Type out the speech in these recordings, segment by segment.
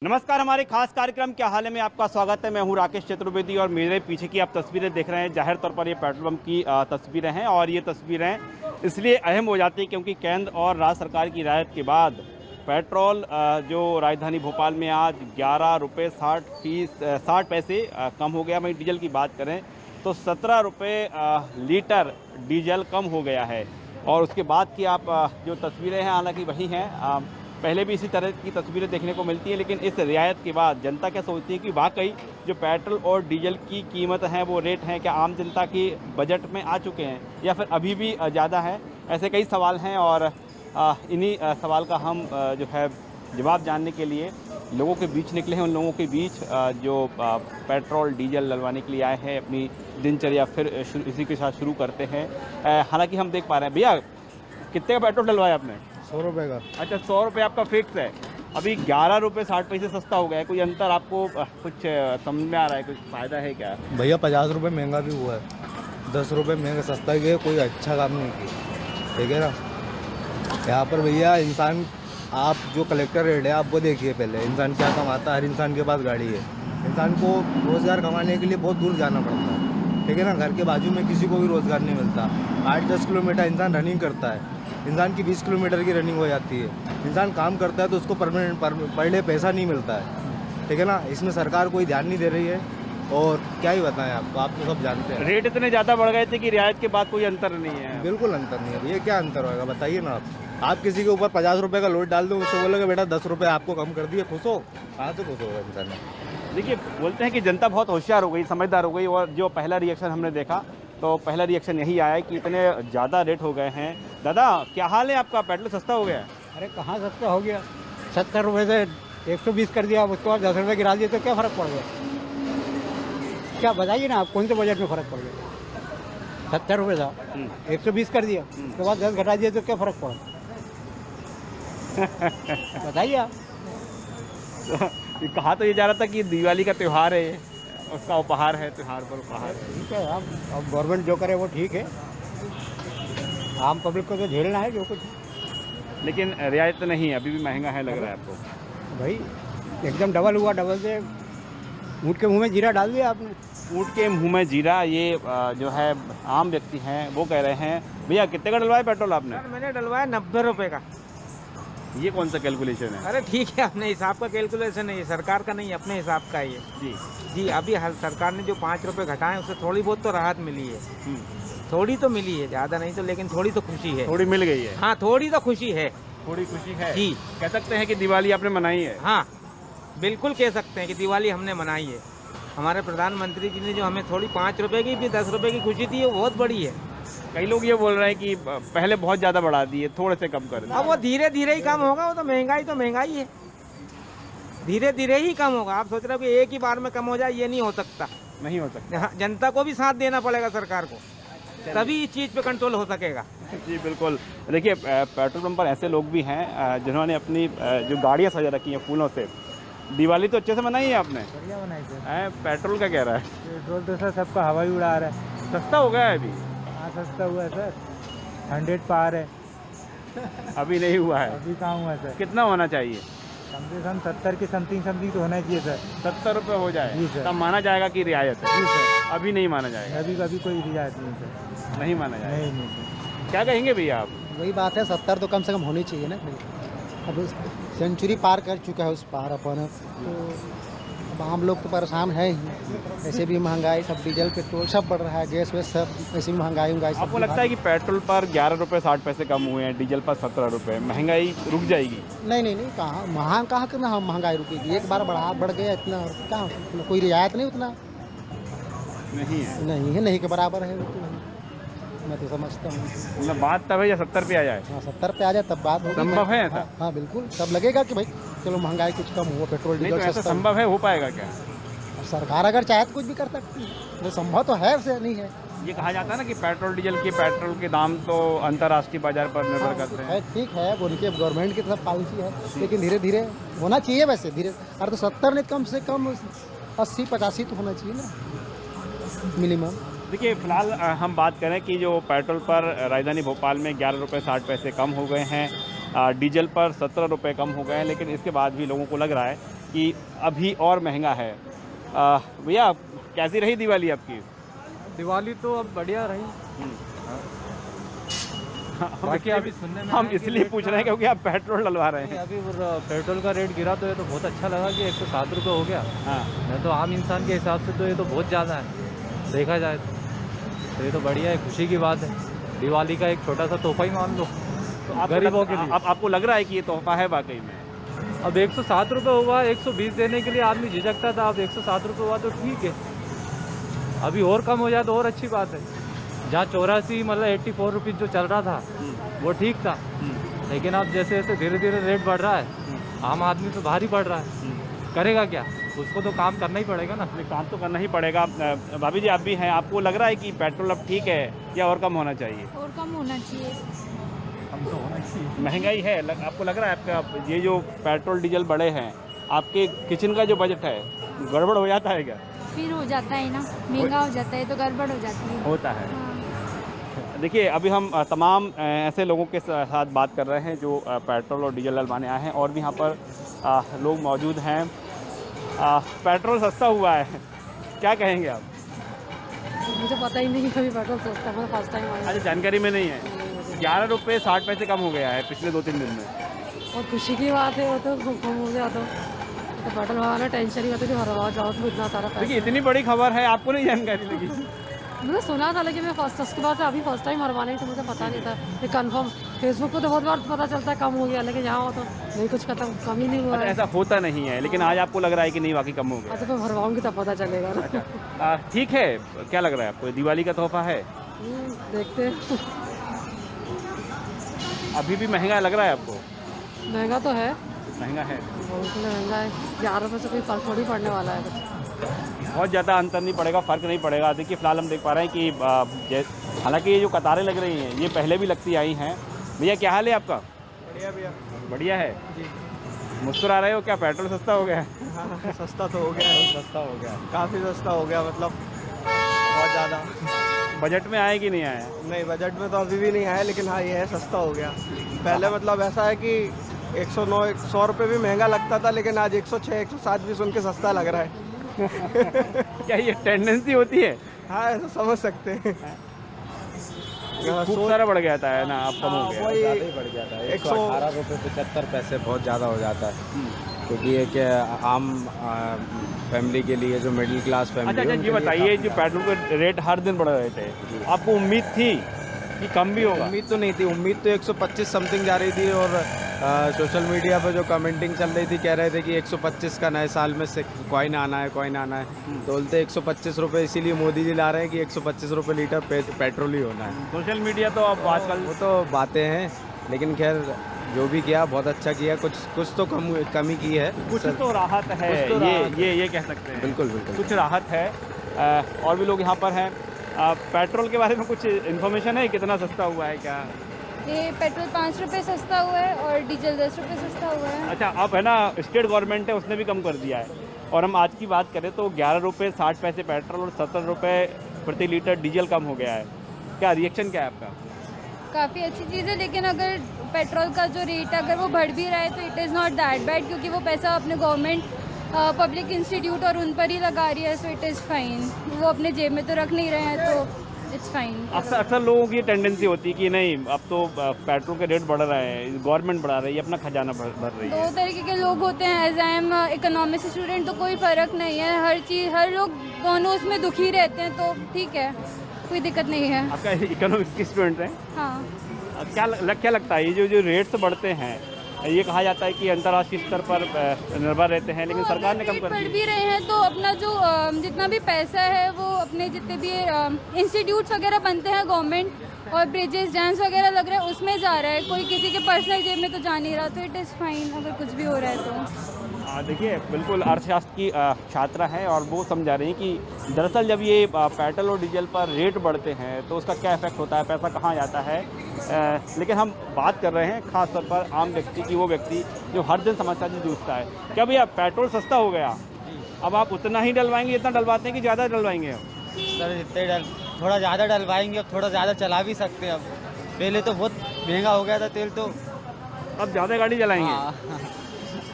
नमस्कार, हमारे खास कार्यक्रम क्या हाल है में आपका स्वागत है। मैं हूं राकेश चतुर्वेदी और मेरे पीछे की आप तस्वीरें देख रहे हैं। जाहिर तौर पर ये पेट्रोल पंप की तस्वीरें हैं और ये तस्वीरें इसलिए अहम हो जाती है क्योंकि केंद्र और राज्य सरकार की रियायत के बाद पेट्रोल जो राजधानी भोपाल में आज 11 रुपये 60 पैसे कम हो गया। वहीं डीजल की बात करें तो 17 रुपये लीटर डीजल कम हो गया है। और उसके बाद की आप जो तस्वीरें हैं हालांकि वही हैं, पहले भी इसी तरह की तस्वीरें देखने को मिलती हैं, लेकिन इस रियायत के बाद जनता क्या सोचती है कि वाकई जो पेट्रोल और डीजल की कीमत है वो रेट हैं क्या आम जनता की बजट में आ चुके हैं या फिर अभी भी ज़्यादा है। ऐसे कई सवाल हैं और इन्हीं सवाल का हम जो है जवाब जानने के लिए लोगों के बीच निकले हैं। उन लोगों के बीच जो पेट्रोल डीजल डलवाने के लिए आए हैं, अपनी दिनचर्या फिर इसी के साथ शुरू करते हैं। हालांकि हम देख पा रहे हैं, भैया कितने का पेट्रोल डलवाया आपने? 100 रुपये का। अच्छा, 100 रुपये आपका फिक्स है। अभी 11 रुपये 60 पैसे सस्ता हो गया है। कोई अंतर आपको कुछ समझ में आ रहा है? कुछ फ़ायदा है क्या? भैया 50 रुपये महंगा भी हुआ है, 10 रुपये महंगा सस्ता ही गया, कोई अच्छा काम नहीं किया, ठीक है ना। यहाँ पर भैया इंसान, आप जो कलेक्टर रेट है आप वो देखिए पहले, इंसान क्या कमाता है। हर इंसान के पास गाड़ी है, इंसान को रोज़गार कमाने के लिए बहुत दूर जाना पड़ता है, ठीक है ना। घर के बाजू में किसी को भी रोज़गार नहीं मिलता। 8-10 किलोमीटर इंसान रनिंग करता है, इंसान की 20 किलोमीटर की रनिंग हो जाती है। इंसान काम करता है तो उसको परमानेंट पर डे पैसा नहीं मिलता है, ठीक है ना। इसमें सरकार कोई ध्यान नहीं दे रही है और क्या ही बताएं आपको, आप तो सब जानते हैं। रेट इतने ज़्यादा बढ़ गए थे कि रियायत के बाद कोई अंतर नहीं है। बिल्कुल अंतर नहीं है भैया, क्या अंतर होगा बताइए ना आप किसी के ऊपर 50 रुपये का लोड डाल दो, उससे बोलोगे बेटा 10 रुपये आपको कम कर दिए, खुश हो? कहाँ से खुश होगा इंसान? देखिए, बोलते हैं कि जनता बहुत होशियार हो गई, समझदार हो गई। और जो पहला रिएक्शन हमने देखा तो पहला रिएक्शन यही आया कि इतने ज़्यादा रेट हो गए हैं। दादा क्या हाल है आपका? पेट्रोल सस्ता हो गया है? अरे कहाँ सस्ता हो गया, 70 रुपये से 120 कर दिया, उसके बाद 10 रुपये गिरा दिए तो क्या फ़र्क पड़ गया? क्या बताइए ना आप, कौन से बजट में फ़र्क पड़ गया? 70 रुपये था, 120 कर दिया, उसके बाद 10 घटा दिए तो क्या फ़र्क पड़ा? बताइए आप। कहा तो ये जा रहा था कि दिवाली का त्यौहार है, उसका उपहार है, त्यौहार पर उपहार। ठीक है, अब गवर्नमेंट जो करे वो ठीक है, आम पब्लिक को तो झेलना है जो कुछ। लेकिन रियायत नहीं है, अभी भी महंगा है लग रहा है आपको? भाई एकदम डबल हुआ, डबल से ऊँट के मुँह में जीरा डाल दिया आपने। ऊँट के मुंह में जीरा, ये जो है आम व्यक्ति हैं वो कह रहे हैं। भैया कितने का डलवाया पेट्रोल आपने? मैंने डलवाया 90 रुपये का। ये कौन सा कैलकुलेशन है? अरे ठीक है, अपने हिसाब का कैलकुलेशन है ये, सरकार का नहीं, अपने हिसाब का है ये। जी अभी सरकार ने जो 5 रुपये घटाए उससे थोड़ी बहुत तो राहत मिली है। थोड़ी तो मिली है, ज़्यादा नहीं तो, लेकिन थोड़ी तो खुशी है। थोड़ी मिल गई है? हाँ, थोड़ी तो खुशी है। थोड़ी खुशी है जी। कह सकते हैं कि दिवाली आपने मनाई है? हाँ बिल्कुल कह सकते हैं कि दिवाली हमने मनाई है। हमारे प्रधानमंत्री जी ने जो हमें थोड़ी 5 रुपये की भी 10 रुपये की खुशी दी है वो बहुत बड़ी है। कई लोग ये बोल रहे हैं कि पहले बहुत ज़्यादा बढ़ा दिए, थोड़े से कम कर दिए। अब वो धीरे धीरे ही कम होगा, वो तो महंगाई है, धीरे धीरे ही कम होगा। आप सोच रहे हो कि एक ही बार में कम हो जाए, ये नहीं हो सकता। नहीं हो सकता। जनता को भी साथ देना पड़ेगा, सरकार को, तभी इस चीज़ पे कंट्रोल हो सकेगा। जी बिल्कुल। देखिए, पेट्रोल पंप पर ऐसे लोग भी हैं जिन्होंने अपनी जो गाड़ियाँ सजा रखी हैं फूलों से। दिवाली तो अच्छे से मनाई है आपने? बढ़िया बनाई है? पेट्रोल का कह रहा है? पेट्रोल तो सर सबका हवा ही उड़ा रहा है। सस्ता हो गया है अभी? हाँ सस्ता हुआ है सर, 100 पार है। अभी नहीं हुआ है? अभी कहाँ हुआ है सर? कितना होना चाहिए? कम से कम 70 के समथिंग तो होना चाहिए सर। 70 रुपये हो जाए जी सर। तब माना जाएगा कि रियायत है? जी सर। अभी नहीं माना जाएगा? अभी कोई रियायत नहीं सर। नहीं माना जाएगा? नहीं सर। क्या कहेंगे भैया आप? वही बात है, 70 तो कम से कम होनी चाहिए ना। अब सेंचुरी पार कर चुका है उस पार अपन, तो अब आम लोग तो परेशान है ही। ऐसे भी महंगाई, सब डीजल पेट्रोल सब बढ़ रहा है, गैस वैस सब, ऐसे भी महंगाई सब। आपको लगता है कि पेट्रोल पर 11 रुपये 60 पैसे कम हुए हैं, डीजल पर 17 रुपये, महंगाई रुक जाएगी? नहीं, कहाँ कि महंगाई रुकेगी? एक बार बढ़ गया इतना, और क्या कोई रियायत नहीं उतना नहीं के बराबर है। मैं तो समझता हूँ मतलब बात तब है या 70 पे आ जाए? हाँ, 70 पे आ जाए तब बात होगी। संभव है ऐसा? हाँ बिल्कुल, तब लगेगा कि भाई चलो महंगाई कुछ कम हुआ, पेट्रोल नहीं तो डीजल ऐसा सस्ता। संभव है? हो पाएगा क्या? सरकार अगर चाहे तो कुछ भी कर सकती है, जो संभव तो है उसे नहीं है। ये कहा जाता है ना कि पेट्रोल के दाम तो अंतर्राष्ट्रीय बाजार पर निर्भर करते हैं। ठीक है, उनके गवर्नमेंट की तरफ पॉलिसी है, लेकिन धीरे धीरे होना चाहिए। वैसे धीरे, अरे तो 70 नहीं, कम से कम 80-85 तो होना चाहिए ना मिनिमम। देखिए, फिलहाल हम बात करें कि जो पेट्रोल पर राजधानी भोपाल में 11 रुपये 60 पैसे कम हो गए हैं, डीजल पर 17 रुपये कम हो गए हैं, लेकिन इसके बाद भी लोगों को लग रहा है कि अभी और महंगा है। भैया कैसी रही दिवाली आपकी? दिवाली तो अब बढ़िया रही। बाकी अभी सुनने में हम आया कि इसलिए रेट पूछ का- रहे हैं क्योंकि आप पेट्रोल डलवा रहे हैं। अभी पेट्रोल का रेट गिरा तो ये तो बहुत अच्छा लगा कि 107 रुपये हो गया। हाँ, नहीं तो आम इंसान के हिसाब से तो ये तो बहुत ज़्यादा है देखा जाए तो ये तो बढ़िया है, खुशी की बात है। दिवाली का एक छोटा सा तोहफा ही मान लो तो आपको गरीबों के लिए। आपको लग रहा है कि ये तोहफा है वाकई में? अब 107 रुपये हुआ, 120 देने के लिए आदमी झिझकता था, अब 107 रुपये हुआ तो ठीक है। अभी और कम हो जाए तो और अच्छी बात है। जहाँ 84 मतलब 84 रुपीज़ जो चल रहा था वो ठीक था, लेकिन अब जैसे जैसे धीरे धीरे रेट बढ़ रहा है आम आदमी तो भारी पड़ रहा है, करेगा क्या? उसको तो काम करना ही पड़ेगा ना। नहीं, काम तो करना ही पड़ेगा। भाभी जी आप भी हैं, आपको लग रहा है कि पेट्रोल अब ठीक है या और कम होना चाहिए? और कम होना चाहिए। महंगाई है आपको लग रहा है आपका ये जो पेट्रोल डीजल बढ़े हैं, आपके किचन का जो बजट है गड़बड़ हो जाता है क्या? फिर हो जाता है ना, महंगा हो जाता है तो गड़बड़ हो जाती है। होता है। हाँ। देखिए अभी हम तमाम ऐसे लोगों के साथ बात कर रहे हैं जो पेट्रोल और डीजल डलवाने आए हैं, और भी यहाँ पर लोग मौजूद हैं। पेट्रोल सस्ता हुआ है, क्या कहेंगे आप? मुझे पता ही नहीं कभी पेट्रोल सस्ता, मैं फर्स्ट टाइम आया। अच्छा, जानकारी में नहीं है। 11 रुपये 60 पैसे कम हो गया है पिछले 2-3 दिन में। और खुशी की बात है, वो तो कम हो गया तो पेट्रोल वाला टेंशन ही होती थी, हर बार जाओ तो इतना सारा पैसा। देखिए इतनी बड़ी खबर है, आपको नहीं जानकारी लगी? मैंने सुना था लेकिन मैं फर्स्ट उसके बाद से अभी फर्स्ट टाइम हरवाने तो मुझे पता नहीं था ये कंफर्म। फेसबुक पे तो बहुत बार पता चलता है कम हो गया, लेकिन यहाँ हो तो नहीं, कुछ खत्म कम ही नहीं हुआ अच्छा, है। ऐसा होता नहीं है, लेकिन आज आपको लग रहा है कि नहीं वाकई कम हो गया? अच्छा, मैं भरवाऊंगी तब पता चलेगा ना। ठीक है, क्या लग रहा है आपको, दिवाली का तोहफा है? देखते हैं। अभी भी महंगा लग रहा है आपको? महंगा तो है, महंगा है, बहुत महंगा है। 11 रुपये से कोई फर्क थोड़ी पड़ने वाला है कुछ। बहुत ज़्यादा अंतर नहीं पड़ेगा, फ़र्क नहीं पड़ेगा। देखिए फिलहाल हम देख पा रहे हैं कि हालांकि ये जो कतारें लग रही हैं ये पहले भी लगती आई हैं। भैया क्या हाल है आपका? बढ़िया भैया। बढ़िया है जी। मुस्कुरा रहे हो क्या, पेट्रोल सस्ता हो गया है? हाँ, सस्ता तो हो गया है, सस्ता हो गया, काफ़ी सस्ता हो गया, मतलब बहुत ज़्यादा। बजट में आया कि नहीं आया? नहीं, बजट में तो अभी भी नहीं आया, लेकिन हाँ ये है, सस्ता हो गया। पहले मतलब ऐसा है कि 100 रुपये भी महंगा लगता था, लेकिन आज 106 107 भी सुन के सस्ता लग रहा है। क्या ये टेंडेंसी होती है? हाँ, ऐसा समझ सकते हैं। खूब सारा बढ़ गया था है ना, अब कम हो गया? वही ज़्यादा ही बढ़ जाता है। 118 रुपये 75 पैसे बहुत ज़्यादा हो जाता है, क्योंकि ये कि आम फैमिली के लिए, जो मिडिल क्लास फैमिली अच्छा, ये बताइए जो पेट्रोल के रेट हर दिन बढ़ रहे थे, आपको उम्मीद थी कि कम भी होगा? उम्मीद तो नहीं थी, उम्मीद तो 125 समथिंग जा रही थी, और सोशल मीडिया पर जो कमेंटिंग चल रही थी कह रहे थे कि 125 का नए साल में से कॉइन आना है, कॉइन आना है। तो बोलते 125 रुपये इसीलिए मोदी जी ला रहे हैं कि 125 रुपये लीटर पेट्रोल ही होना है। सोशल मीडिया तो अब आजकल वो तो बातें हैं, लेकिन खैर जो भी किया बहुत अच्छा किया, कुछ तो कमी की है, कुछ तो राहत है, कुछ तो राहत ये कह सकते हैं। बिल्कुल बिल्कुल कुछ राहत है। और भी लोग यहाँ पर हैं। पेट्रोल के बारे में कुछ इन्फॉर्मेशन है, कितना सस्ता हुआ है क्या? ये पेट्रोल 5 रुपये सस्ता हुआ है और डीजल 10 रुपये सस्ता हुआ है। अच्छा, अब है ना स्टेट गवर्नमेंट है उसने भी कम कर दिया है, और हम आज की बात करें तो 11 रुपये 60 पैसे पेट्रोल और 70 रुपये प्रति लीटर डीजल कम हो गया है। क्या रिएक्शन क्या है आपका? काफ़ी अच्छी चीज़ है, लेकिन अगर पेट्रोल का जो रेट अगर वो बढ़ भी रहा है तो it is not that bad, क्योंकि वो पैसा अपने गवर्नमेंट पब्लिक इंस्टीट्यूट और उन पर ही लगा रही है, सो इट इज़ फाइन। वो अपने जेब में तो रख नहीं रहे हैं, तो इट्स फाइन। अक्सर लोगों की टेंडेंसी होती है कि नहीं, अब तो पेट्रोल के रेट बढ़ रहे हैं, गवर्नमेंट बढ़ा रही है, अपना खजाना भर रही है। दो तरीके के लोग होते हैं। As I am economics student तो कोई फ़र्क नहीं है, हर लोग दोनों उसमें दुखी रहते हैं, तो ठीक है, कोई दिक्कत नहीं है। आपका इकोनॉमिक्स की स्टूडेंट हैं? हाँ। क्या लगता है ये जो रेट्स बढ़ते हैं, ये कहा जाता है कि अंतर्राष्ट्रीय स्तर पर निर्भर रहते हैं, लेकिन सरकार ने कम कर पढ़ दिया। भी रहे हैं तो अपना जो जितना भी पैसा है वो अपने जितने भी इंस्टीट्यूट्स वगैरह बनते हैं गवर्नमेंट और ब्रिजेस डैम्स वगैरह लग रहे हैं उसमें जा रहा है, कोई किसी के पर्सनल जेब में तो जा नहीं रहा, तो इट इज़ फाइन अगर कुछ भी हो रहा है तो। देखिए बिल्कुल अर्थशास्त्र की छात्रा है और वो समझा रही हैं कि दरअसल जब ये पेट्रोल और डीजल पर रेट बढ़ते हैं तो उसका क्या इफेक्ट होता है, पैसा कहाँ जाता है। लेकिन हम बात कर रहे हैं ख़ास तौर पर आम व्यक्ति की, वो व्यक्ति जो हर दिन समस्या से जूझता है। क्या भैया पेट्रोल सस्ता हो गया, अब आप उतना ही डलवाएंगे जितना डलवाते हैं कि ज़्यादा डलवाएंगे? सर जितने थोड़ा ज़्यादा डलवाएंगे, अब थोड़ा ज़्यादा चला भी सकते हैं। अब पहले तो बहुत महंगा हो गया था तेल, तो अब ज़्यादा गाड़ी चलाएंगे?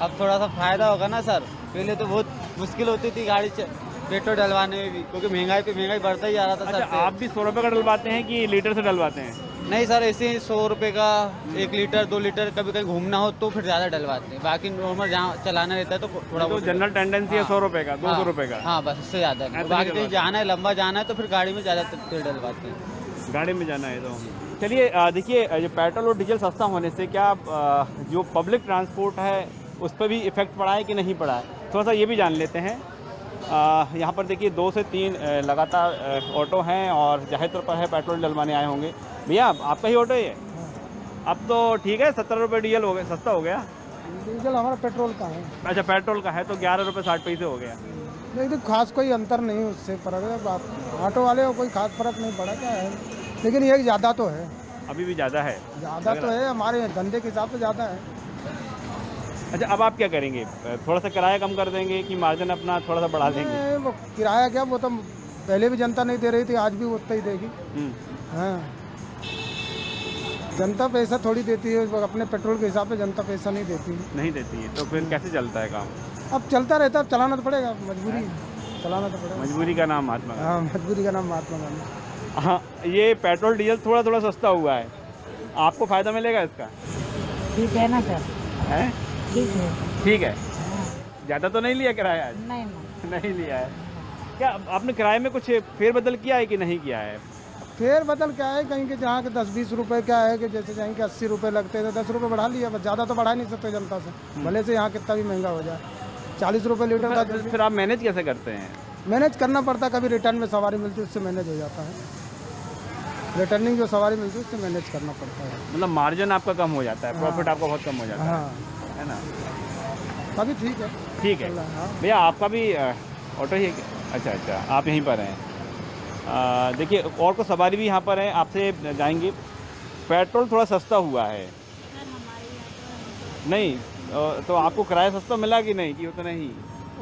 अब थोड़ा सा फायदा होगा ना सर। पहले तो बहुत मुश्किल होती थी गाड़ी पेट्रोल डलवाने में भी, क्योंकि महंगाई पे महंगाई बढ़ता ही जा रहा था सर। अच्छा, आप भी 100 रुपये का डलवाते हैं कि लीटर से डलवाते हैं? नहीं सर, ऐसे ही 100 रुपये का 1 लीटर 2 लीटर, कभी कहीं घूमना हो तो फिर ज़्यादा डलवाते हैं। बाकी नॉर्मल जहाँ चलाना रहता है तो थोड़ा तो बहुत जनरल टेंडेंसी है 100 रुपये का, 200 रुपये का। हाँ बस, इससे ज़्यादा नहीं। बाकी कहीं जाना है, लंबा जाना है तो फिर गाड़ी में ज़्यादा तेल डलवाते हैं। गाड़ी में जाना है तो चलिए, देखिए ये पेट्रोल और डीजल सस्ता होने से क्या जो पब्लिक ट्रांसपोर्ट है उस पर भी इफ़ेक्ट पड़ा है कि नहीं पड़ा है, थोड़ा सा ये भी जान लेते हैं। यहाँ पर देखिए 2 से 3 लगातार ऑटो हैं और जाहिर तौर पर है पेट्रोल डलवाने आए होंगे। भैया आपका ही ऑटो है? अब तो ठीक है, 70 रुपये डीजल हो गया, सस्ता हो गया। डीजल हमारा पेट्रोल का है। अच्छा, पेट्रोल का है तो 11 रुपये 60 पैसे हो गया। नहीं तो खास कोई अंतर नहीं, उससे फर्क है। ऑटो वाले को कोई खास फर्क नहीं पड़ा क्या है, लेकिन ये ज़्यादा तो है, अभी भी ज़्यादा है, ज़्यादा तो है, हमारे धंधे के हिसाब से ज़्यादा है। अच्छा, अब आप क्या करेंगे? थोड़ा सा किराया कम कर देंगे कि मार्जिन अपना थोड़ा सा बढ़ा देंगे? नहीं, वो किराया क्या, वो तो पहले भी जनता नहीं दे रही थी, आज भी उतना ही देगी। हाँ, जनता पैसा थोड़ी देती है, वो अपने पेट्रोल के हिसाब से जनता पैसा नहीं देती है। तो फिर कैसे चलता है काम? अब चलता रहता है, अब चलाना तो पड़ेगा, मजबूरी, चलाना तो पड़ेगा। मजबूरी का नाम महात्मा गांधी। हाँ, मजबूरी का नाम महात्मा गांधी। हाँ, ये पेट्रोल डीजल थोड़ा थोड़ा सस्ता हुआ है, आपको फ़ायदा मिलेगा इसका? ठीक है ना सर? है ठीक है। ठीक है। ज़्यादा तो नहीं लिया किराया आज? नहीं नहीं लिया है। क्या आपने किराए में कुछ फेरबदल किया है कि नहीं किया है? फेर बदल क्या है, कहीं के जहाँ के 10-20 रुपए क्या है कि जैसे कहीं के 80 रुपए लगते हैं तो 10 रुपए बढ़ा लिया, बस ज़्यादा तो बढ़ा नहीं सकते जनता से, भले से यहाँ कितना भी महंगा हो जाए। 40 रुपए लीटर का फिर आप मैनेज कैसे करते हैं? मैनेज करना पड़ता है, कभी रिटर्न में सवारी मिलती है उससे मैनेज हो जाता है, रिटर्निंग जो सवारी मिलती है उससे मैनेज करना पड़ता है। मतलब मार्जिन आपका कम हो जाता है, प्रॉफिट आपका बहुत कम हो जाता हाँ, है ना? अभी ठीक है। ठीक है भैया, आपका भी ऑटो ही है क्या? अच्छा अच्छा, आप यहीं पर हैं। देखिए और को सवारी भी यहाँ पर है, आपसे जाएंगे। पेट्रोल थोड़ा सस्ता हुआ है नहीं, तो आपको किराया सस्ता मिला कि नहीं, कि उतना ही?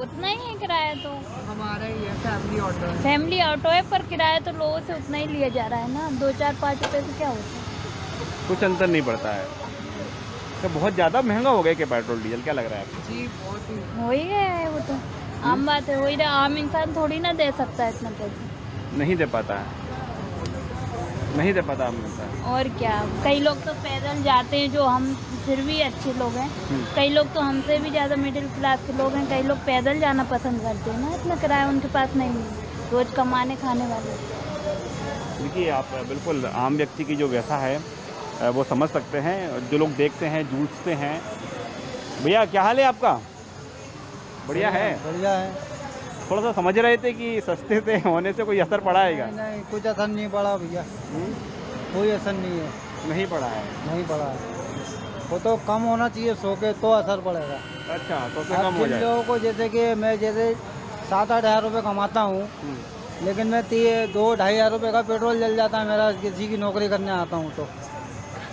उतना ही है किराया तो। हमारा ही है, फैमिली ऑटो है, पर किराया तो लोगों से उतना ही लिया जा रहा है ना, 2-4-5 रुपये से क्या होता है, कुछ अंतर नहीं पड़ता है। तो बहुत ज़्यादा महंगा हो गया क्या पेट्रोल डीजल, क्या लग रहा है आपको? जी बहुत ही हो ही गया है, वो तो आम बात है, हो ही रहा। आम इंसान थोड़ी ना दे सकता है इतना पैसा, नहीं दे पाता है, नहीं दे पाता आम इंसान। और क्या, कई लोग तो पैदल जाते हैं, जो हम फिर भी अच्छे लोग हैं, कई लोग तो हमसे भी ज़्यादा मिडिल क्लास के लोग हैं, कई लोग पैदल जाना पसंद करते हैं ना, इतना किराया उनके पास नहीं है, रोज़ कमाने खाने वाले। देखिए आप बिल्कुल आम व्यक्ति की जो व्यथा है वो समझ सकते हैं, जो लोग देखते हैं जूझते हैं। भैया क्या हाल है आपका? बढ़िया है? बढ़िया है। थोड़ा सा समझ रहे थे कि सस्ते से होने से कोई असर पड़ाएगा? नहीं, कुछ असर नहीं पड़ा भैया, कोई असर नहीं है। नहीं पड़ा है? नहीं पड़ा है, वो तो कम होना चाहिए 100 के, तो असर पड़ेगा। अच्छा, तो अब कम हो जिन जाए। लोगों को, जैसे कि मैं जैसे 7-8 हज़ार रुपये कमाता हूँ, लेकिन मैं 2-2.5 हज़ार रुपये का पेट्रोल जल जाता है मेरा, किसी की नौकरी करने आता हूँ तो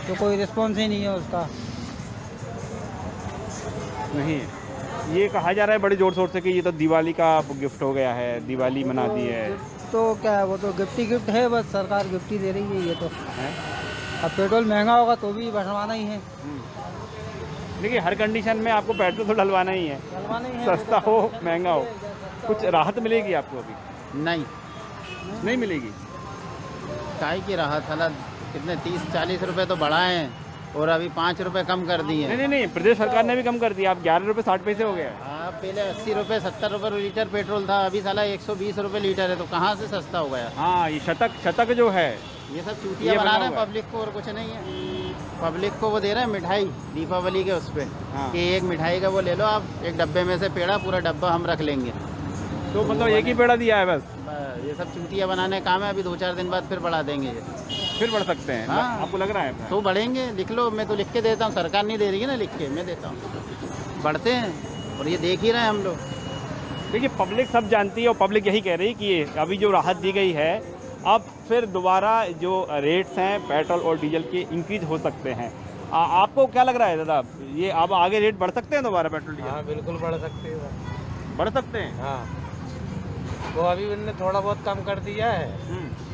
कोई रिस्पॉन्स ही नहीं है उसका। नहीं, ये कहा जा रहा है बड़े ज़ोर शोर से कि ये तो दिवाली का गिफ्ट हो गया है, दिवाली मना दी है। तो क्या है, वो तो गिफ्ट ही गिफ्ट है, बस सरकार गिफ्ट ही दे रही है ये तो है। अब पेट्रोल महंगा होगा तो भी बढ़वाना ही है। देखिए हर कंडीशन में आपको पेट्रोल तो डलवाना ही है, सस्ता हो महंगा हो। कुछ राहत मिलेगी आपको अभी? नहीं, नहीं मिलेगी। काय की राहत, हालात कितने 30-40 रुपए तो बढ़ाए हैं और अभी 5 रुपए कम कर दिए हैं। नहीं, प्रदेश सरकार ने भी कम कर दिया, अब 11 रुपये 60 पैसे हो गया। हाँ, पहले 80 रुपए 70 रुपए लीटर पेट्रोल था, अभी साला 120 रुपए लीटर है, तो कहाँ से सस्ता हो गया? हाँ, ये शतक जो है ये सब चूतिया बना रहे हैं पब्लिक को, और कुछ नहीं है। पब्लिक को वो दे रहे हैं मिठाई दीपावली के उस पर, कि एक मिठाई का वो ले लो आप, एक डब्बे में से पेड़ा, पूरा डब्बा हम रख लेंगे। तो मतलब एक ही पेड़ा दिया है बस? ये सब चूतिया बनाने का काम है। अभी 2-4 दिन बाद फिर बढ़ा देंगे ये, फिर बढ़ सकते हैं। हाँ, आपको लग रहा है? तो बढ़ेंगे, लिख लो, मैं तो लिख के देता हूँ, सरकार नहीं दे रही है ना, लिख के मैं देता हूँ, बढ़ते हैं और ये देख ही रहे हैं हम लोग। देखिए पब्लिक सब जानती है और पब्लिक यही कह रही है कि अभी जो राहत दी गई है, अब फिर दोबारा जो रेट्स हैं पेट्रोल और डीजल के इंक्रीज हो सकते हैं। आपको क्या लग रहा है दादा, ये अब आगे रेट बढ़ सकते हैं दोबारा पेट्रोल डीजल? हाँ बिल्कुल बढ़ सकते हैं, बढ़ सकते हैं। हाँ वो अभी उन्होंने थोड़ा बहुत कम कर दिया है,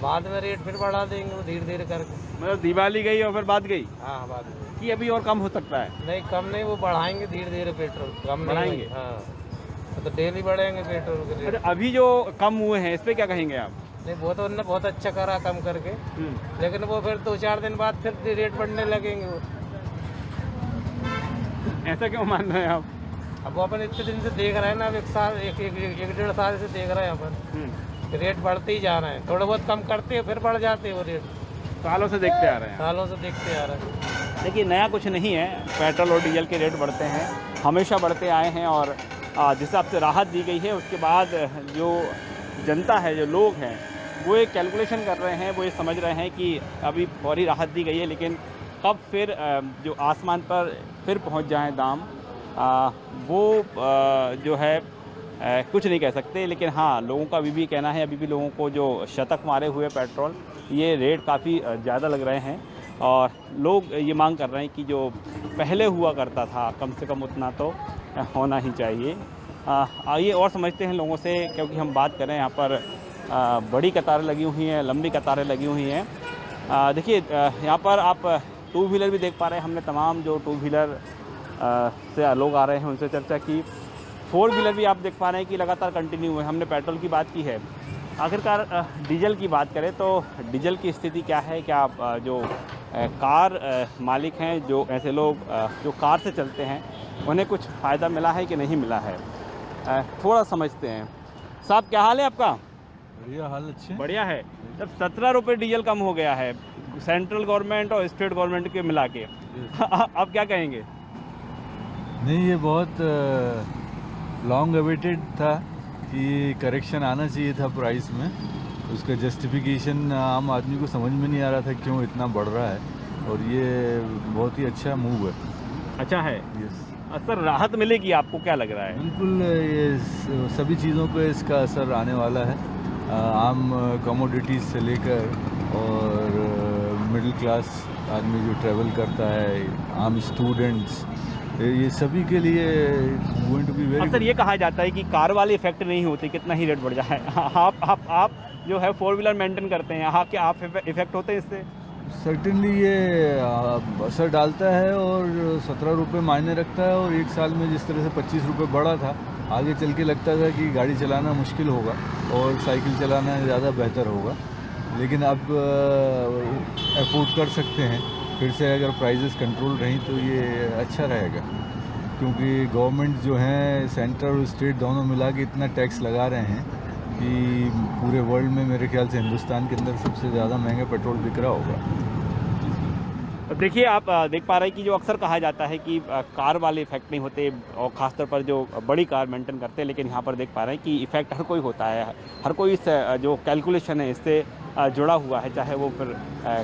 बाद में रेट फिर बढ़ा देंगे वो धीरे धीरे करके। मतलब दिवाली गई और फिर बात गई हाँ बाद में कि अभी और कम हो सकता है? नहीं, कम नहीं, वो बढ़ाएंगे धीरे धीरे पेट्रोल, कम नहीं बढ़ाएंगे? होगी। हाँ, तो डेली बढ़ेंगे पेट्रोल के रेट। अच्छा, अभी जो कम हुए हैं इस पे क्या कहेंगे आप? नहीं, वो तो उन्होंने बहुत अच्छा करा कम करके, लेकिन वो फिर 2-4 दिन बाद फिर रेट बढ़ने लगेंगे वो। ऐसा क्यों मान रहे हैं आप? अब वो अपन इतने दिन से देख रहे हैं ना, अब एक 1-1.5 साल से देख रहे हैं अपन, रेट बढ़ते ही जा रहे हैं, थोड़ा बहुत कम करते हैं फिर बढ़ जाते हैं वो रेट। सालों से देखते आ रहे हैं। सालों से देखते आ रहे हैं। देखिए नया कुछ नहीं है, पेट्रोल और डीजल के रेट बढ़ते हैं, हमेशा बढ़ते आए हैं और जिस हिसाब से राहत दी गई है उसके बाद जो जनता है, जो लोग हैं, वो एक कैलकुलेशन कर रहे हैं, वो ये समझ रहे हैं कि अभी फौरी राहत दी गई है लेकिन कब फिर जो आसमान पर फिर पहुंच जाएं दाम, वो जो है कुछ नहीं कह सकते। लेकिन हाँ, लोगों का अभी भी कहना है, अभी भी लोगों को जो शतक मारे हुए पेट्रोल, ये रेट काफ़ी ज़्यादा लग रहे हैं और लोग ये मांग कर रहे हैं कि जो पहले हुआ करता था कम से कम उतना तो होना ही चाहिए। आइए और समझते हैं लोगों से, क्योंकि हम बात करें यहाँ पर बड़ी कतारें लगी हुई हैं, लंबी कतारें लगी हुई हैं। देखिए यहाँ पर आप टू व्हीलर भी देख पा रहे हैं, हमने तमाम जो टू व्हीलर से लोग आ रहे हैं उनसे चर्चा की। 4 व्हीलर भी आप देख पा रहे हैं कि लगातार कंटिन्यू है। हमने पेट्रोल की बात की है, आखिरकार डीजल की बात करें तो डीजल की स्थिति क्या है? क्या जो कार मालिक हैं, जो ऐसे लोग जो कार से चलते हैं, उन्हें कुछ फ़ायदा मिला है कि नहीं मिला है? थोड़ा समझते हैं। साहब क्या हाल है आपका? बढ़िया हाल, अच्छे बढ़िया है। जब 17 रुपये डीजल कम हो गया है सेंट्रल गवर्नमेंट और स्टेट गवर्नमेंट के मिला के, आप क्या कहेंगे? नहीं, ये बहुत लॉन्ग अवेटेड था कि करेक्शन आना चाहिए था प्राइस में। उसका जस्टिफिकेशन आम आदमी को समझ में नहीं आ रहा था क्यों इतना बढ़ रहा है, और ये बहुत ही अच्छा मूव है। अच्छा है। यस, सर राहत मिलेगी आपको, क्या लग रहा है? बिल्कुल, ये सभी चीज़ों को इसका असर आने वाला है। आम कमोडिटीज़ से लेकर और मिडिल क्लास आदमी जो ट्रैवल करता है, आम स्टूडेंट्स, ये सभी के लिए going to be very. Sir ये कहा जाता है कि कार वाली इफेक्ट नहीं होती, कितना ही रेट बढ़ जाए। आप जो है 4 व्हीलर मेंटेन करते हैं, आप क्या आप इफेक्ट होते हैं इससे? सर्टेनली ये असर डालता है और 17 रुपये मायने रखता है। और एक साल में जिस तरह से 25 रुपये बढ़ा था, आगे चल के लगता था कि गाड़ी चलाना मुश्किल होगा और साइकिल चलाना ज़्यादा बेहतर होगा, लेकिन अब अफोर्ड कर सकते हैं। फिर से अगर प्राइजेस कंट्रोल रहीं तो ये अच्छा रहेगा, क्योंकि गवर्नमेंट जो है सेंटर और स्टेट दोनों मिला के इतना टैक्स लगा रहे हैं कि पूरे वर्ल्ड में मेरे ख्याल से हिंदुस्तान के अंदर सबसे ज़्यादा महंगा पेट्रोल बिक रहा होगा। देखिए आप देख पा रहे हैं कि जो अक्सर कहा जाता है कि कार वाले इफेक्ट नहीं होते, और ख़ासतौर पर जो बड़ी कार मेंटेन करते हैं, लेकिन यहाँ पर देख पा रहे हैं कि इफेक्ट हर कोई होता है। हर कोई इस जो कैलकुलेशन है इससे जुड़ा हुआ है, चाहे वो फिर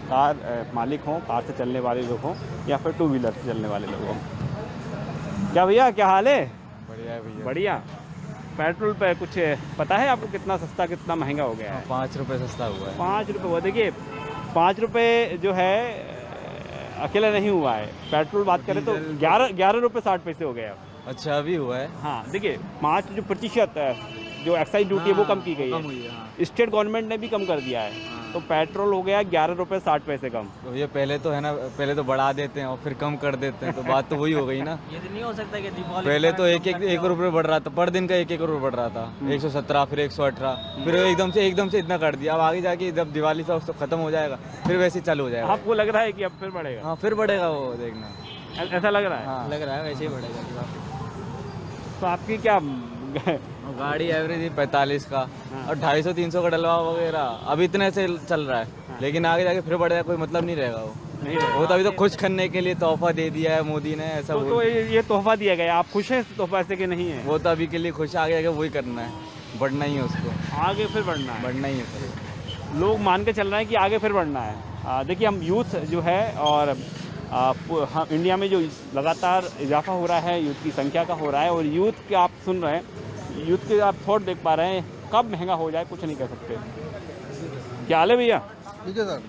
कार मालिक हों, कार से चलने वाले लोग हों, या फिर टू व्हीलर से चलने वाले लोग हों। क्या भैया, क्या हाल है? बढ़िया है भैया। बढ़िया। पेट्रोल पे कुछ पता है आपको कितना सस्ता कितना महंगा हो गया है? 5 रुपये सस्ता हुआ है। 5 रुपये हुआ। देखिए 5 रुपये जो है अकेला नहीं हुआ है, पेट्रोल बात करें तो 11 रुपये 60 पैसे हो गया। अच्छा, अभी हुआ है। हाँ देखिए 5% जो एक्साइज ड्यूटी है वो कम की गई है, स्टेट गवर्नमेंट ने भी कम कर दिया है, तो पेट्रोल हो गया 11 रुपये 60 पैसे कम। तो ये पहले तो है ना, पहले तो बढ़ा देते हैं और फिर कम कर देते हैं, तो बात तो वही हो गई ना। ये तो नहीं हो सकता कि दीपावली पहले तो एक रुपये बढ़ रहा था, पर दिन का 1 रुपये बढ़ रहा था, 117 फिर 118, फिर एकदम से इतना कर दिया। अब आगे जाके जब दिवाली से खत्म हो जाएगा फिर वैसे ही चालू हो जाएगा। आपको लग रहा है कि अब फिर बढ़ेगा? हाँ, फिर बढ़ेगा, वो देखना। ऐसा लग रहा है? हाँ, लग रहा है वैसे ही बढ़ेगा। तो आपकी क्या गाड़ी एवरेज 45 का और 250-300 का डलवा वगैरह अभी इतने से चल रहा है, लेकिन आगे जाके फिर बढ़ेगा, कोई मतलब नहीं रहेगा वो। नहीं रहेगा। वो तो अभी तो खुश करने के लिए तोहफा दे दिया है मोदी ने, ऐसा तो ये तोहफा दिया गया, आप खुश हैं तोहफा से कि नहीं है? वो तो अभी के लिए खुश, आगे जाके वही करना है, बढ़ना ही है उसको, आगे फिर बढ़ना है, बढ़ना ही है सर। लोग मान के चल रहे हैं कि आगे फिर बढ़ना है। देखिए हम यूथ जो है और हाँ, इंडिया में जो लगातार इजाफा हो रहा है, यूथ की संख्या का हो रहा है, और यूथ के आप सुन रहे हैं, यूथ के आप थॉट देख पा रहे हैं, कब महंगा हो जाए कुछ नहीं कह सकते। क्या हाल है भैया? ठीक है सर।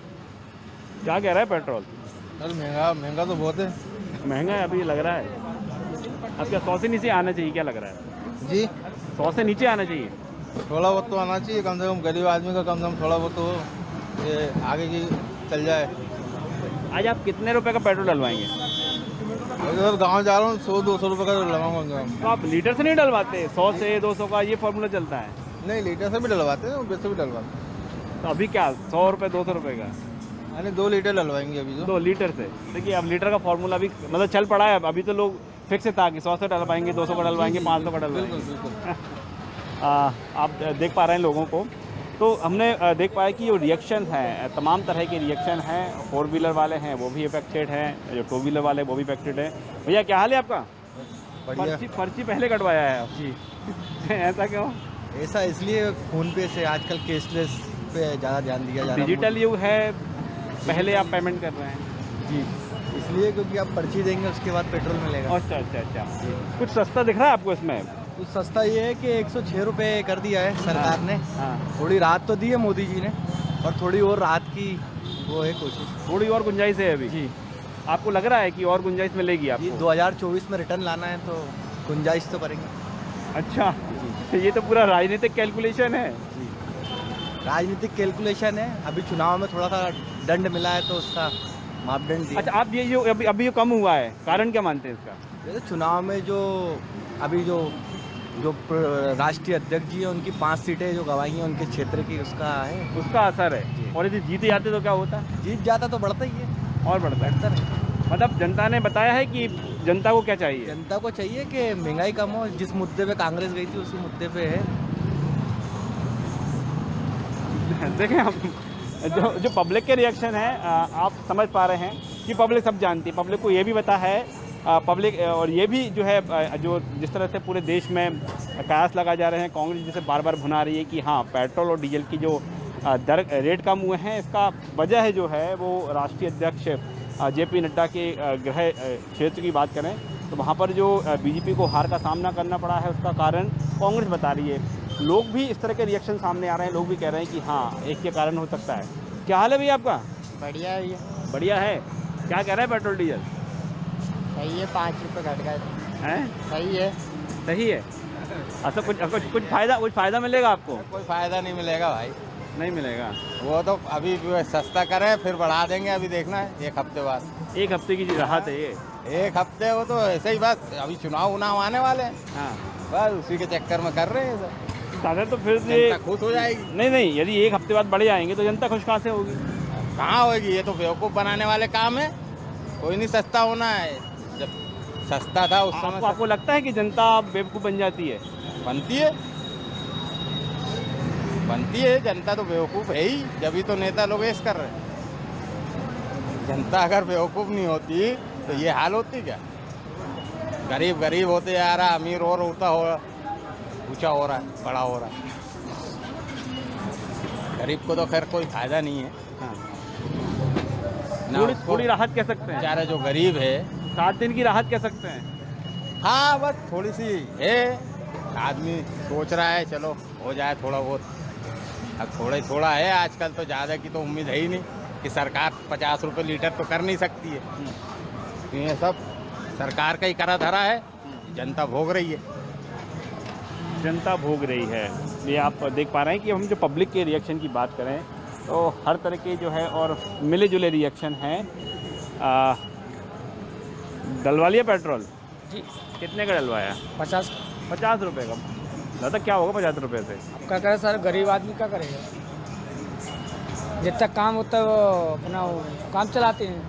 क्या कह रहा है पेट्रोल? सर महंगा तो बहुत है। महंगा है अभी लग रहा है। अब क्या 100 से नीचे आना चाहिए, क्या लग रहा है? जी 100 से नीचे आना चाहिए। थोड़ा बहुत तो आना चाहिए, कम से कम गरीब आदमी का कम से कम थोड़ा बहुत तो हो, ये आगे की चल जाए। आज आप कितने रुपए का पेट्रोल डलवाएंगे? अगर गाँव जा रहा हूँ 100-200 रुपये का डलवाऊंगा। तो आप लीटर से नहीं डलवाते? 100 से 200 का ये फॉर्मूला चलता है? नहीं, लीटर से भी डलवाते हैं, वैसे भी डलवाते हैं। तो अभी क्या 100 रुपये 200 रुपये का? यानी 2 लीटर डलवाएंगे अभी तो। 2 लीटर से? देखिए अब लीटर का फॉर्मूला भी मतलब चल पड़ा है। अभी तो लोग फिक्स था कि 100 से डलवाएंगे, 200 का डलवाएंगे, 500 का डलवाएंगे। आप देख पा रहे हैं लोगों को। तो हमने देख पाया कि जो रिएक्शन है, तमाम तरह के रिएक्शन हैं। 4 व्हीलर वाले हैं वो भी अफेक्टेड हैं, जो 2 व्हीलर वाले वो भी अफेक्टेड हैं। भैया क्या हाल है आपका? बढ़िया। पर्ची पहले कटवाया है आप जी? ऐसा क्यों? ऐसा इसलिए फ़ोन पे से आजकल कैशलेस पे ज़्यादा ध्यान दिया जा रहा है। डिजिटल युग है, पहले आप पेमेंट कर रहे हैं जी, इसलिए क्योंकि आप पर्ची देंगे उसके बाद पेट्रोल मिलेगा। अच्छा। कुछ सस्ता दिख रहा है आपको इसमें? कुछ सस्ता ये है कि 106 रुपये कर दिया है सरकार ने। हाँ। थोड़ी राहत तो दी है मोदी जी ने, और थोड़ी और राहत की वो है कोशिश। थोड़ी और गुंजाइश है अभी जी? आपको लग रहा है कि और गुंजाइश मिलेगी आपको? 2024 में रिटर्न लाना है तो गुंजाइश तो करेंगे। अच्छा, ये तो पूरा राजनीतिक कैलकुलेशन है। राजनीतिक कैलकुलेशन है। अभी चुनाव में थोड़ा सा दंड मिला है तो उसका मापदंड दिया। अच्छा, आप ये जो अभी कम हुआ है, कारण क्या मानते हैं इसका? जैसे चुनाव में जो अभी जो राष्ट्रीय अध्यक्ष जी हैं उनकी 5 सीटें जो गंवाई हैं उनके क्षेत्र की, उसका है, उसका असर है। और यदि जीते जाते तो क्या होता? जीत जाता तो बढ़ता ही है और बढ़ता है। मतलब जनता ने बताया है कि जनता को क्या चाहिए? जनता को चाहिए कि महंगाई कम हो। जिस मुद्दे पे कांग्रेस गई थी उसी मुद्दे पे है। देखें हम जो पब्लिक के रिएक्शन है, आप समझ पा रहे हैं कि पब्लिक सब जानती है। पब्लिक को ये भी पता है, पब्लिक और ये भी जो है, जो जिस तरह से पूरे देश में कयास लगा जा रहे हैं, कांग्रेस जिसे बार बार भुना रही है कि हाँ पेट्रोल और डीजल की जो दर रेट कम हुए हैं, इसका वजह है जो है वो राष्ट्रीय अध्यक्ष JP नड्डा के गृह क्षेत्र की बात करें तो वहाँ पर जो बीजेपी को हार का सामना करना पड़ा है, उसका कारण कांग्रेस बता रही है। लोग भी इस तरह के रिएक्शन सामने आ रहे हैं। लोग भी कह रहे हैं कि हाँ एक के कारण हो सकता है। क्या हाल है भैया आपका? बढ़िया है ये। बढ़िया है। क्या कह रहे हैं पेट्रोल डीजल? सही है, 5 रुपये घट गए हैं? सही है। सही है। अच्छा, कुछ फ़ायदा मिलेगा आपको? कोई फ़ायदा नहीं मिलेगा भाई, नहीं मिलेगा। वो तो अभी सस्ता करें फिर बढ़ा देंगे। अभी देखना है 1 हफ्ते बाद। 1 हफ्ते की राहत है ये? 1 हफ्ते वो तो ऐसे ही बस, अभी चुनाव आने वाले हैं। हाँ, बस उसी के चक्कर में कर रहे हैं सब। दादा तो फिर ये खुश हो जाएगी। नहीं, यदि 1 हफ्ते बाद बढ़ जाएंगे तो जनता खुश कहाँ से होगी? कहाँ होगी? ये तो बेवकूफ़ बनाने वाले काम है। कोई नहीं सस्ता होना है। जब सस्ता था उस समय आपको लगता है कि जनता बेवकूफ़ बन जाती है? बनती है जनता तो बेवकूफ़ है ही, जब ही तो नेता लोग ऐसा कर रहे हैं। जनता अगर बेवकूफ़ नहीं होती तो ये हाल होती क्या? गरीब होते जा रहा, अमीर और होता हो, ऊंचा हो रहा है, बड़ा हो रहा है। गरीब को तो खैर कोई फायदा नहीं है। हाँ। थोड़ी राहत कह सकते हैं। बेचारा जो गरीब है 7 दिन की राहत कह सकते हैं। हाँ, बस थोड़ी सी है। आदमी सोच रहा है चलो हो जाए थोड़ा बहुत। अब थोड़ा है। आजकल तो ज़्यादा की तो उम्मीद है ही नहीं कि सरकार 50 रुपये लीटर तो कर नहीं सकती है। ये सब सरकार का ही करा धरा है, जनता भोग रही है। जनता भोग रही है। ये आप देख पा रहे हैं कि हम जो पब्लिक के रिएक्शन की बात करें तो हर तरह के जो है और मिले जुले रिएक्शन हैं। डलवा लिया पेट्रोल जी? कितने का डलवाया? 50 रुपये का। दादा क्या होगा 50 रुपये से? क्या करे सर, गरीब आदमी क्या करेगा? जितना काम होता है वो अपना काम चलाते हैं।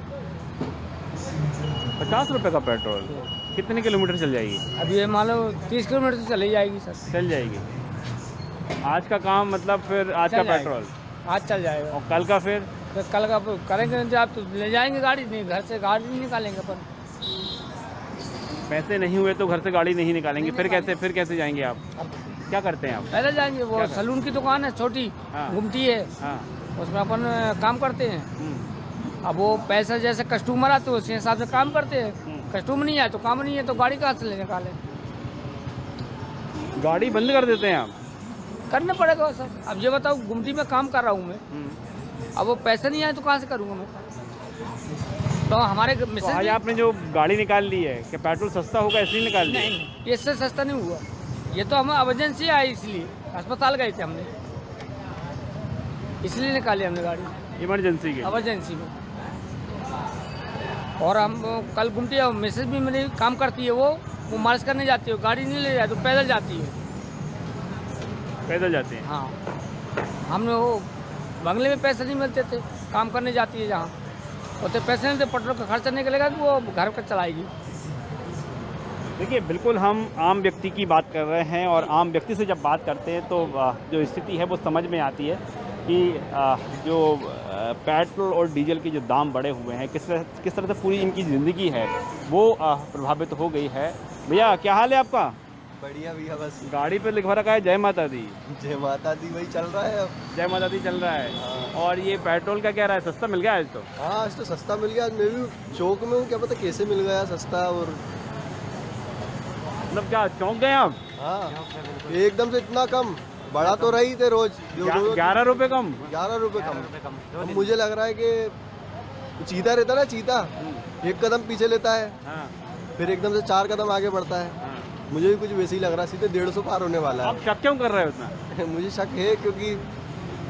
50 रुपये का पेट्रोल कितने किलोमीटर चल जाएगी? अभी ये मान लो 30 किलोमीटर तो चली जाएगी सर। चल जाएगी। आज का काम मतलब फिर आज का पेट्रोल आज चल जाएगा। और कल का फिर कल का करेंगे इंतजार तो ले जाएंगे गाड़ी, नहीं घर से गाड़ी नहीं निकालेंगे। पर पैसे नहीं हुए तो घर से गाड़ी नहीं निकालेंगे। फिर कैसे जाएंगे आप? क्या करते हैं आप? पहले जाएंगे, वो सलून की दुकान है छोटी, घूमती है, उसमें अपन काम करते हैं। अब वो पैसा जैसे कस्टमर आते हैं उसी हिसाब से काम करते हैं। कस्टमर नहीं आए तो काम नहीं है तो गाड़ी कहाँ से ले निकालें? गाड़ी बंद कर देते हैं आप? करना पड़ेगा सर। अब ये बताओ, गुमटी में काम कर रहा हूँ मैं, अब वो पैसा नहीं आए तो कहाँ से करूँगा मैं? तो हमारे तो आज आपने जो गाड़ी निकाल ली है, क्या पेट्रोल सस्ता होगा इसलिए निकाल लिया? नहीं, इससे सस्ता नहीं हुआ। ये तो हम इमरजेंसी आई, इसलिए अस्पताल गए थे हमने, इसलिए निकाली हमने गाड़ी इमरजेंसी के इमरजेंसी में। और हम कल घूमती है, मैसेज भी मेरी काम करती है, वो मालिश करने जाती है, गाड़ी नहीं ले जाती, तो पैदल जाती है। पैदल जाते हैं? हाँ, हमने वो बंगले में पैसे नहीं मिलते थे, काम करने जाती है जहाँ, तो पैसे नहीं थे, पेट्रोल का खर्चा निकलेगा तो वो घर का चलाएगी। देखिए, बिल्कुल हम आम व्यक्ति की बात कर रहे हैं, और आम व्यक्ति से जब बात करते हैं तो जो स्थिति है वो समझ में आती है कि जो पेट्रोल और डीजल के जो दाम बढ़े हुए हैं, किस तरह से पूरी इनकी ज़िंदगी है वो प्रभावित हो गई है। भैया, क्या हाल है आपका? बढ़िया भैया, बस गाड़ी पे लिखवा रखा है जय माता दी। जय माता दी, वही चल रहा है अब। जय माता दी चल रहा है। और ये पेट्रोल का क्या रहा है, सस्ता मिल गया आज तो? हाँ, आज तो सस्ता मिल गया। मैं भी चौक में हूँ, क्या पता कैसे मिल गया सस्ता। और मतलब क्या चौंक गए आप? हाँ, एकदम से इतना कम। बढ़ा तो रही थे रोज 11 रुपये कम। 11 रुपये कम। अब मुझे लग रहा है कि चीता रहता ना, चीता एक कदम पीछे लेता है, फिर एकदम से 4 कदम आगे बढ़ता है। मुझे भी कुछ वैसे ही लग रहा है, सीधे 150 पार होने वाला है। आप शक क्यों कर रहे हो उतना? मुझे शक है, क्योंकि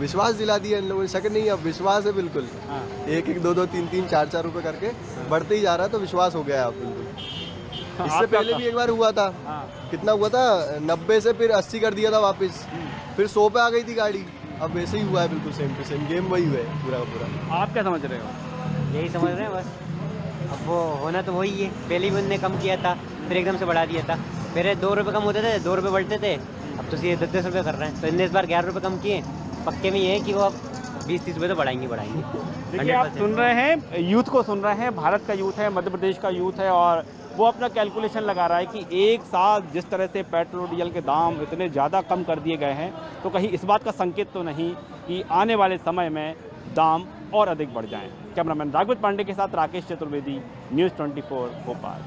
विश्वास दिला दिया इन लोगों ने। शक नहीं, अब विश्वास है बिल्कुल। 1-1, 2-2, 3-3, 4-4 रुपए करके बढ़ते ही जा रहा है, तो विश्वास हो गया है अब बिल्कुल। इससे पहले भी एक बार हुआ था। कितना हुआ था, 90 से फिर 80 कर दिया था वापस, फिर 100 पे आ गई थी गाड़ी। अब वैसे ही हुआ है, बिल्कुल सेम टू सेम गेम वही हुआ है पूरा का पूरा। आप क्या समझ रहे हो? यही समझ रहे हैं बस। अब वो होना तो वही है, पहले ही उन्होंने कम किया था, फिर एकदम से बढ़ा दिया था। पहले 2 रुपये कम होते थे, 2 रुपये बढ़ते थे, अब तो सीधे 10-10 रुपये कर रहे हैं। तो इनने इस बार 11 रुपये कम किए, पक्के में ये है कि वो अब 20-30 रुपये तो बढ़ाएंगे। देखिए, आप सुन रहे हैं, यूथ को सुन रहे हैं, भारत का यूथ है, मध्य प्रदेश का यूथ है, और वो अपना कैलकुलेशन लगा रहा है कि एक साथ जिस तरह से पेट्रोल डीजल के दाम इतने ज़्यादा कम कर दिए गए हैं, तो कहीं इस बात का संकेत तो नहीं कि आने वाले समय में दाम और अधिक बढ़ जाएं। कैमरामैन राघव पांडे के साथ राकेश चतुर्वेदी, न्यूज़ 24 भोपाल।